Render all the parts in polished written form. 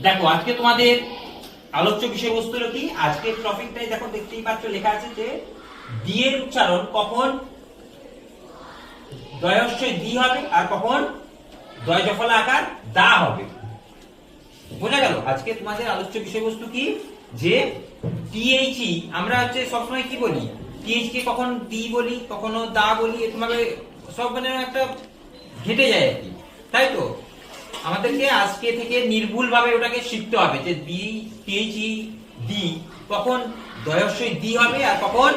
দেখো আজকে তোমাদের আলোচ্য বিষয়বস্তু হলো কি, আজকের টপিকটাই দেখো দেখতেই পাচ্ছ লেখা আছে যে দি এর উচ্চারণ কখন দয়স্বই দি হবে আর কখন দয় জফলা আকার দা হবে। বোঝা গেল? আজকে তোমাদের আলোচ্য বিষয়বস্তু কি, যে টিএইচই আমরা হচ্ছে সবসময় কি বলি, টিএইচ কে কখন দি বলি কখনো দা বলি, এভাবে সব মানে একটা ঘেটে যায় আর কি, তাই তো? আমাদেরকে আজকে থেকে নির্ভুল ভাবে ওটাকে শিখতে হবে যে দি টিএইচই দি কখন দয়স্বই দি হবে আর কখন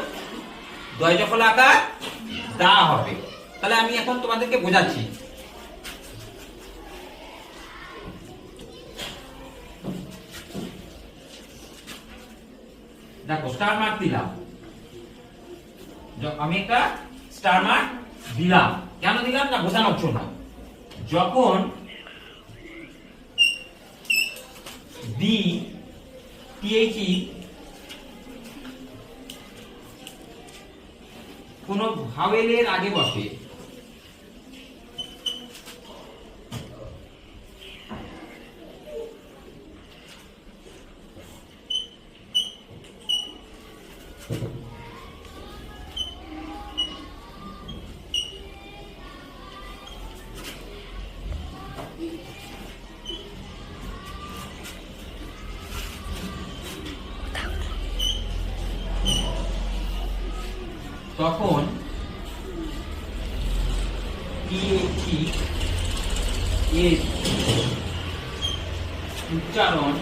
দয় জফলা আকার দা হবে। তাহলে আমি এখন তোমাদেরকে বোঝাচ্ছি। দেখো স্টার মার্ক দিলাম, আমি একটা স্টার মার্ক দিলাম, কেন দিলাম না বোঝানোর জন্য। যখন দি টিএইচই কোন ভাওয়েলের আগে বসে, তখন টিএইচই এর উচ্চারণ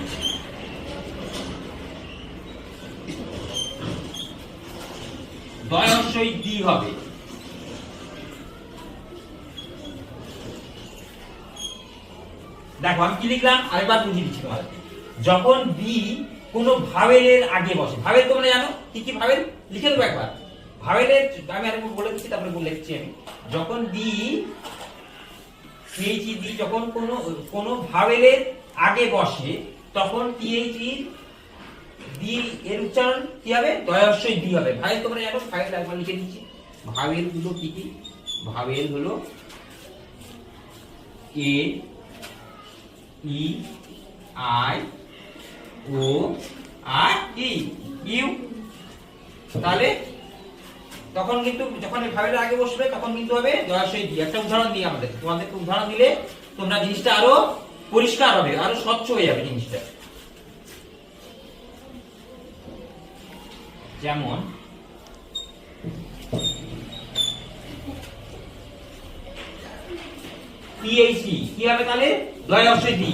দয়স্বই দি হবে। দেখো আমি কি লিখলাম আরেকবার বুঝিয়ে দিচ্ছি তোমাদের। যখন দি কোনো ভাওয়েলের আগে বসে, ভাওয়েল তোমরা জানো কি কি ভাওয়েল, লিখে দেবো একবার। ভাওয়েলের আমি আরেকবার বলে দিচ্ছি, তারপরে বলে দিচ্ছি আমি। যখন দি টিএইচই দি যখন কোনো ভাওয়েলের আগে বসে তখন টিএইচই দি এর উচ্চারণ কি হবে, দয়স্বই দি হবে। ভাওয়েল তোমরা জানো, ভাওয়েল একবার লিখে দিচ্ছি। ভাওয়েল গুলো কি কি, ভাওয়েল হলো এ ই আই ও আর কি ইউ। তাহলে তখন কিন্তু যখন ভাওয়েলের আগে বসবে তখন কিন্তু হবে দয়স্বই দি। একটা উদাহরণ দিই তোমাদেরকে উদাহরণ দিলে তোমরা জিনিসটা আরো পরিষ্কার হবে, আরো স্বচ্ছ হয়ে যাবে জিনিসটা। যেমন টিএইচই কি হবে, তাহলে দয়স্বই দি।